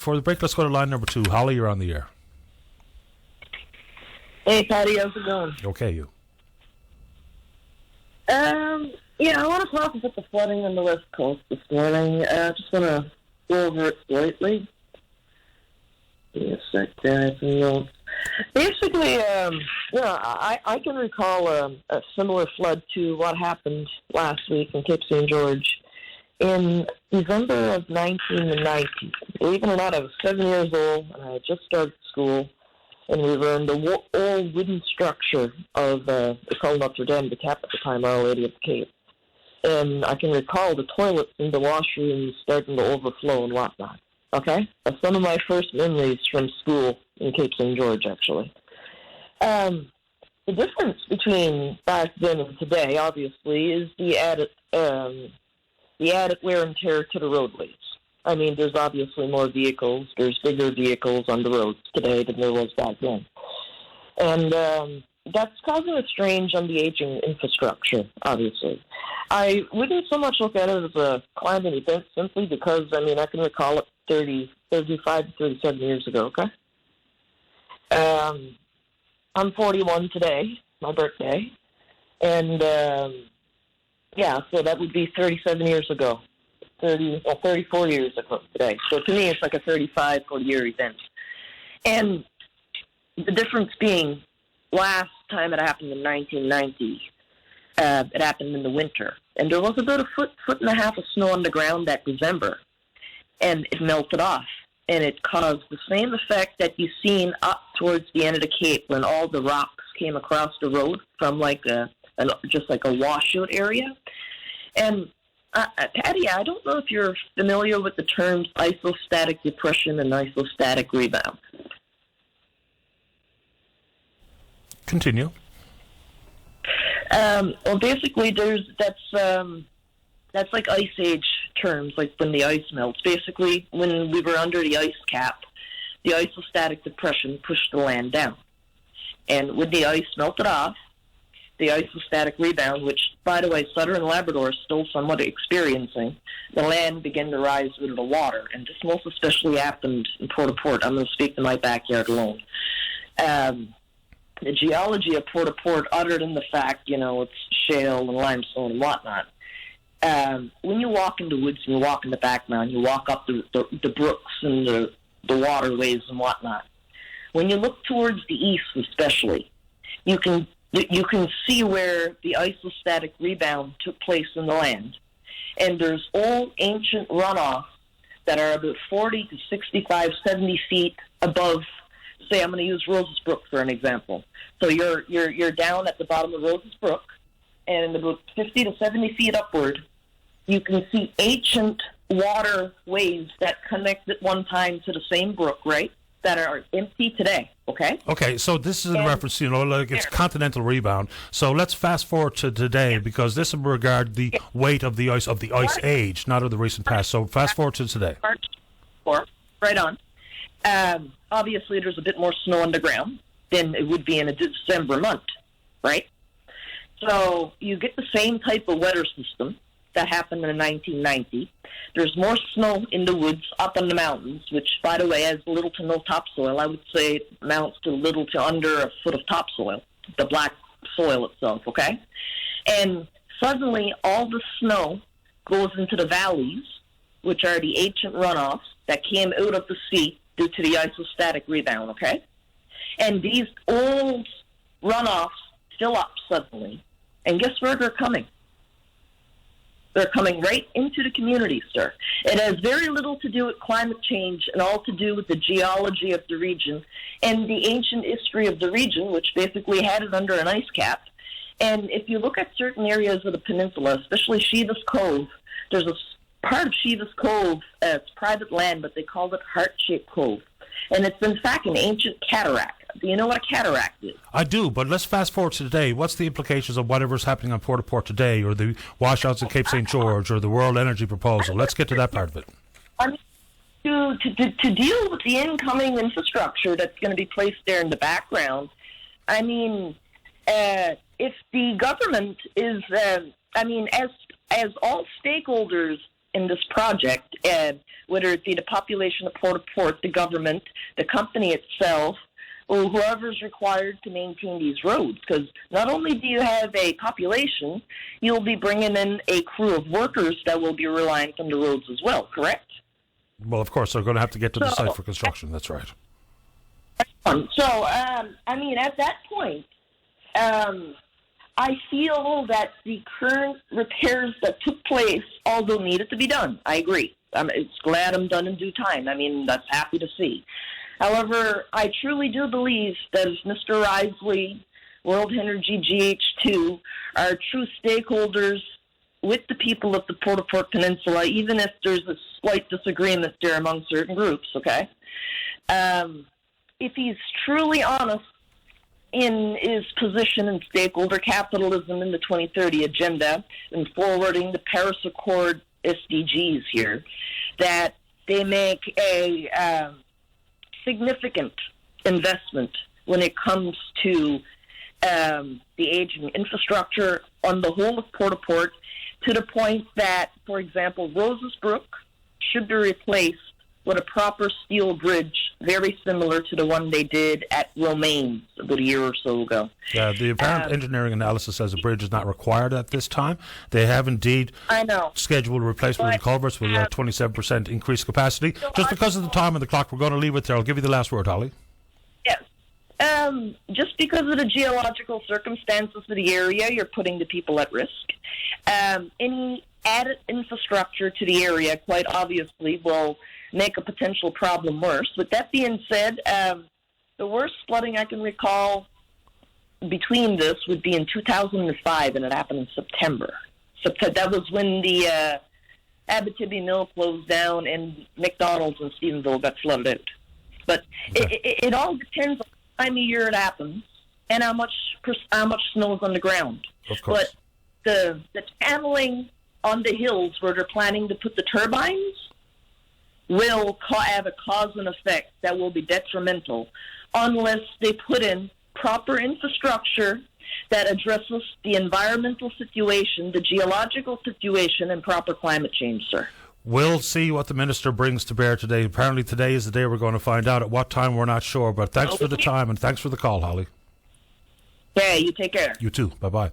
For the break, let's go to line number 2. Holly, you're on the air. Hey, Patty, how's it going? Okay, you. Yeah, I want to talk about the flooding on the West Coast this morning. Just want to go over it slightly. Give me a sec there, I have some notes. Basically, I can recall a similar flood to what happened last week in Cape St. George in December of 1990. Believe it or not, I was 7 years old, and I had just started school, and we were in the old wooden structure of, they called Notre Dame, the cap at the time, Our Lady of the Cape. And I can recall the toilets in the washrooms starting to overflow and whatnot. Okay? That's some of my first memories from school in Cape St. George, actually. The difference between back then and today, obviously, is the added wear and tear to the roadways. I mean, there's obviously more vehicles. There's bigger vehicles on the roads today than there was back then. And that's causing a strain on the aging infrastructure, obviously. I wouldn't so much look at it as a climate event simply because, I mean, I can recall it 35 to 37 years ago, okay? I'm 41 today, my birthday, and, so that would be 37 years ago, 34 years ago today. So to me, it's like a 35, 40-year event. And the difference being, last time it happened in 1990, it happened in the winter. And there was about a foot and a half of snow on the ground that December. And it melted off. And it caused the same effect that you've seen up towards the end of the Cape when all the rocks came across the road from just like a washout area. And Patty, I don't know if you're familiar with the terms isostatic depression and isostatic rebound. Continue. Well, basically, that's like ice age terms, like when the ice melts. Basically, when we were under the ice cap, the isostatic depression pushed the land down. And when the ice melted off, the isostatic rebound, which, by the way, Southern Labrador is still somewhat experiencing, the land began to rise with the water. And this most especially happened in Port-au-Port. I'm going to speak to my backyard alone. The geology of Port-au-Port, other than the fact, it's shale and limestone and whatnot, when you walk in the woods and you walk in the background, you walk up the brooks and the waterways and whatnot. When you look towards the east especially, you can see where the isostatic rebound took place in the land. And there's old ancient runoffs that are about 40 to 65, 70 feet above. Say I'm going to use Roses Brook for an example. So you're down at the bottom of Roses Brook, and about 50 to 70 feet upward, you can see ancient waterways that connect at one time to the same brook, right, that are empty today, okay? Okay, so this is in reference, it's continental rebound. So let's fast forward to today, because this will regard the weight of the ice age, not of the recent past. So fast forward to today. Right on. Obviously, there's a bit more snow on the ground than it would be in a December month, right? So you get the same type of weather system that happened in 1990. There's more snow in the woods up on the mountains, which, by the way, has little to no topsoil. I would say it amounts to little to under a foot of topsoil, the black soil itself, okay? And suddenly all the snow goes into the valleys, which are the ancient runoffs that came out of the sea due to the isostatic rebound, okay? And these old runoffs fill up suddenly. And guess where they're coming? They're coming right into the community, sir. It has very little to do with climate change and all to do with the geology of the region and the ancient history of the region, which basically had it under an ice cap. And if you look at certain areas of the peninsula, especially Sheva's Cove, there's a part of Sheva's Cove, it's private land, but they called it Heart-Shaped Cove. And it's, in fact, an ancient cataract. Do you know what a cataract is? I do, but let's fast forward to today. What's the implications of whatever's happening on Port-au-Port today, or the washouts at Cape St. George, or the World Energy Proposal? Let's get to that part of it. I mean, to deal with the incoming infrastructure that's going to be placed there in the background, I mean, if the government is, as all stakeholders in this project, whether it be the population of Port-au-Port, the government, the company itself, or whoever's required to maintain these roads. Because not only do you have a population, you'll be bringing in a crew of workers that will be reliant on the roads as well, correct? Well, of course, they're going to have to get to the site for construction. That's right. So, I mean, at that point, I feel that the current repairs that took place, although needed to be done, I agree. It's glad I'm done in due time. I mean, that's happy to see. However, I truly do believe that if Mr. Risley, World Energy, GH2 are true stakeholders with the people of the Port-au-Port Peninsula, even if there's a slight disagreement there among certain groups, okay? If he's truly honest in his position in stakeholder capitalism in the 2030 agenda and forwarding the Paris Accord SDGs here, that they make a significant investment when it comes to the aging infrastructure on the whole of Port-au-Port, to the point that, for example, Roses Brook should be replaced with a proper steel bridge, very similar to the one they did at Romaine about a year or so ago. Yeah, the apparent engineering analysis says a bridge is not required at this time. They have indeed scheduled a replacement of the culverts with a 27% increased capacity. Just because of the time of the clock, we're going to leave it there. I'll give you the last word, Holly. Yes. Just because of the geological circumstances of the area, you're putting the people at risk. Any added infrastructure to the area, quite obviously, will make a potential problem worse. With that being said, the worst flooding I can recall between this would be in 2005, and it happened in September. That was when the Abitibi Mill closed down and McDonald's in Stephenville got flooded out. But it all depends on the time of year it happens and how much snow is on the ground. Of course. But the channeling on the hills where they're planning to put the turbines will have a cause and effect that will be detrimental unless they put in proper infrastructure that addresses the environmental situation, the geological situation, and proper climate change, sir. We'll see what the minister brings to bear today. Apparently today is the day we're going to find out. At what time, we're not sure. But thanks for the time and thanks for the call, Holly. Yeah, you take care. You too. Bye-bye.